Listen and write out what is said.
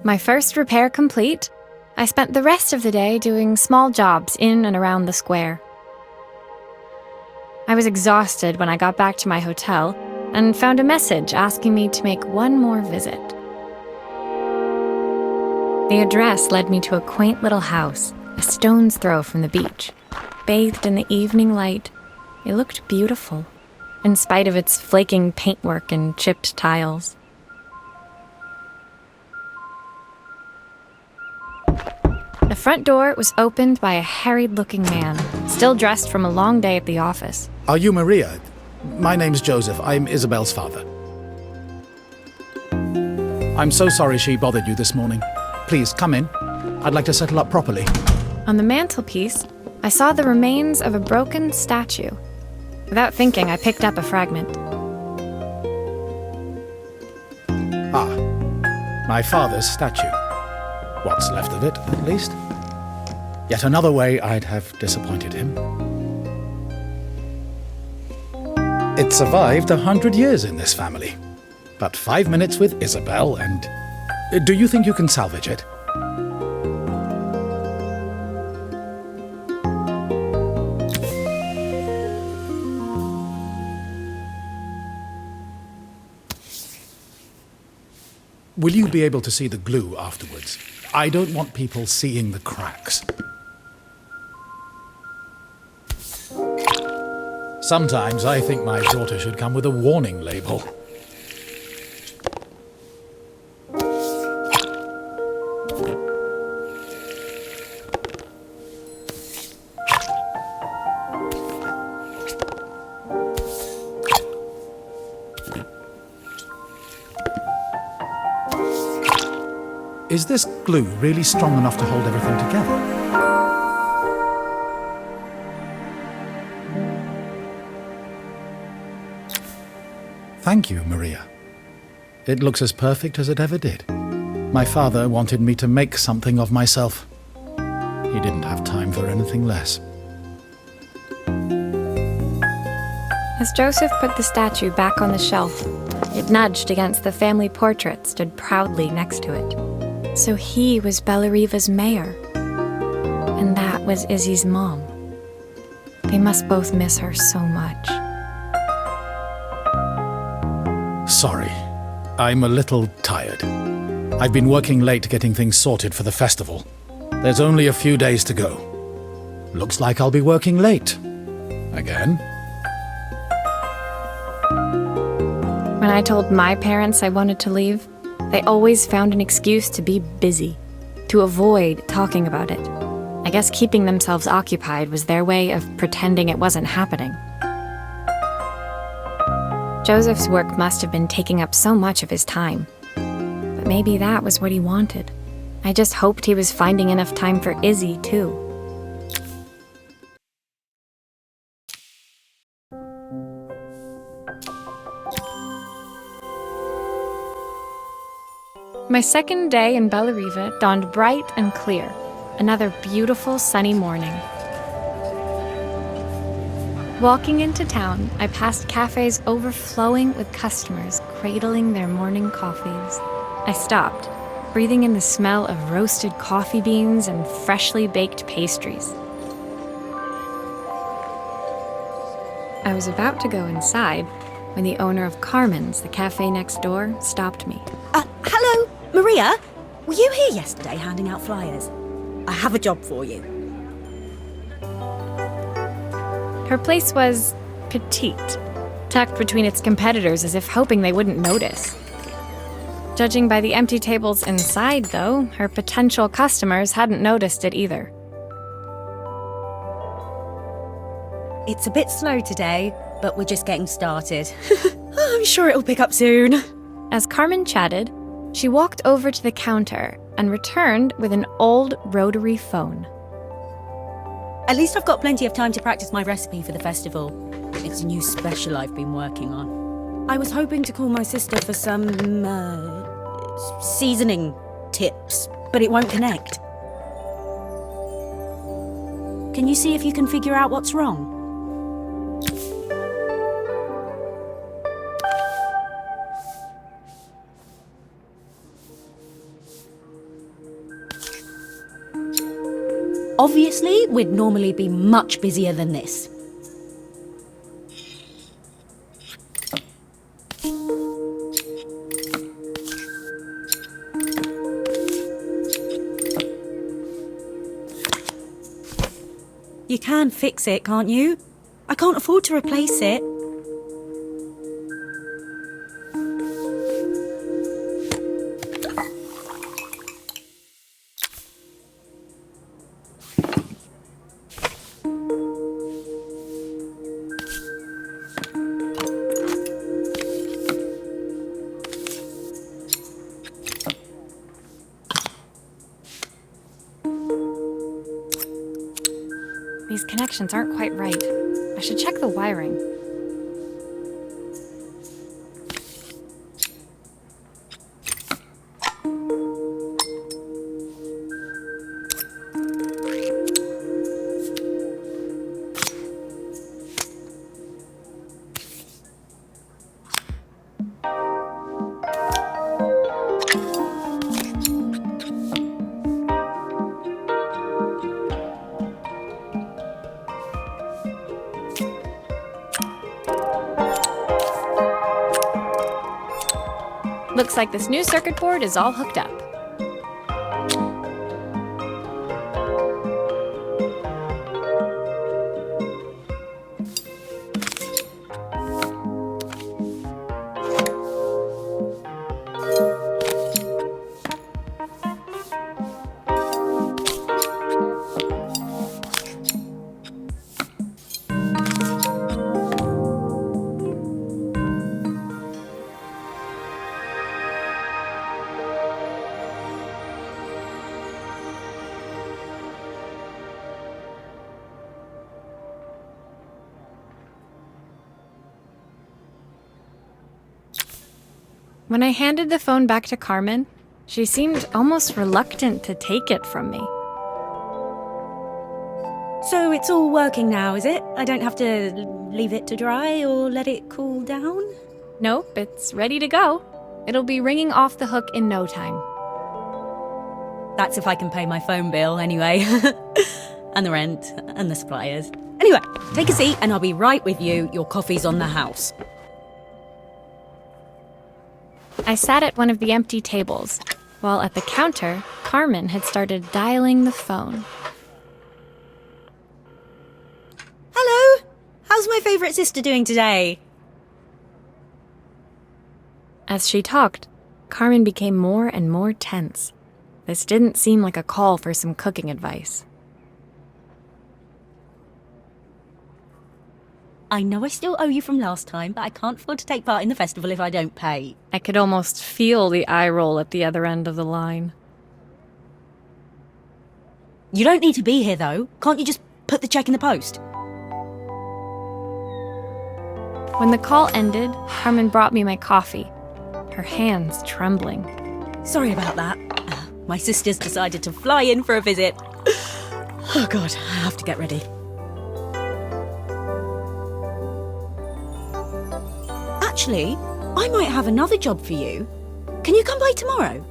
My first repair complete, I spent the rest of the day doing small jobs in and around the square. I was exhausted when I got back to my hotel and found a message asking me to make one more visit. The address led me to a quaint little house, a stone's throw from the beach. Bathed in the evening light, it looked beautiful, in spite of its flaking paintwork and chipped tiles. The front door was opened by a harried-looking man, still dressed from a long day at the office. Are you Maria? My name's Joseph. I'm Isabel's father. I'm so sorry she bothered you this morning. Please, come in. I'd like to settle up properly. On the mantelpiece, I saw the remains of a broken statue. Without thinking, I picked up a fragment. Ah, my father's statue. What's left of it, at least. Yet another way I'd have disappointed him. It survived 100 years in this family. But 5 minutes with Isabel and... Do you think you can salvage it? Will you be able to see the glue afterwards? I don't want people seeing the cracks. Sometimes I think my daughter should come with a warning label. Is this glue really strong enough to hold everything together? Thank you, Maria. It looks as perfect as it ever did. My father wanted me to make something of myself. He didn't have time for anything less. As Joseph put the statue back on the shelf, it nudged against the family portrait stood proudly next to it. So he was Bellariva's mayor. And that was Izzy's mom. They must both miss her so much. Sorry, I'm a little tired. I've been working late getting things sorted for the festival. There's only a few days to go. Looks like I'll be working late. Again. When I told my parents I wanted to leave, they always found an excuse to be busy, to avoid talking about it. I guess keeping themselves occupied was their way of pretending it wasn't happening. Joseph's work must have been taking up so much of his time. But maybe that was what he wanted. I just hoped he was finding enough time for Izzy, too. My second day in Bellariva dawned bright and clear. Another beautiful sunny morning. Walking into town, I passed cafes overflowing with customers cradling their morning coffees. I stopped, breathing in the smell of roasted coffee beans and freshly baked pastries. I was about to go inside when the owner of Carmen's, the cafe next door, stopped me. Hello, Maria? Were you here yesterday handing out flyers? I have a job for you. Her place was petite, tucked between its competitors as if hoping they wouldn't notice. Judging by the empty tables inside, though, her potential customers hadn't noticed it either. It's a bit slow today, but we're just getting started. I'm sure it'll pick up soon. As Carmen chatted, she walked over to the counter and returned with an old rotary phone. At least I've got plenty of time to practice my recipe for the festival. It's a new special I've been working on. I was hoping to call my sister for some, seasoning tips, but it won't connect. Can you see if you can figure out what's wrong? Obviously, we'd normally be much busier than this. You can fix it, can't you? I can't afford to replace it. These connections aren't quite right. I should check the wiring. Looks like this new circuit board is all hooked up. When I handed the phone back to Carmen, she seemed almost reluctant to take it from me. So it's all working now, is it? I don't have to leave it to dry or let it cool down? Nope, it's ready to go. It'll be ringing off the hook in no time. That's if I can pay my phone bill anyway. And the rent, and the suppliers. Anyway, take a seat and I'll be right with you. Your coffee's on the house. I sat at one of the empty tables, while at the counter, Carmen had started dialing the phone. Hello? How's my favourite sister doing today? As she talked, Carmen became more and more tense. This didn't seem like a call for some cooking advice. I know I still owe you from last time, but I can't afford to take part in the festival if I don't pay. I could almost feel the eye roll at the other end of the line. You don't need to be here, though. Can't you just put the check in the post? When the call ended, Carmen brought me my coffee, her hands trembling. Sorry about that. My sister's decided to fly in for a visit. Oh God, I have to get ready. Actually, I might have another job for you. Can you come by tomorrow?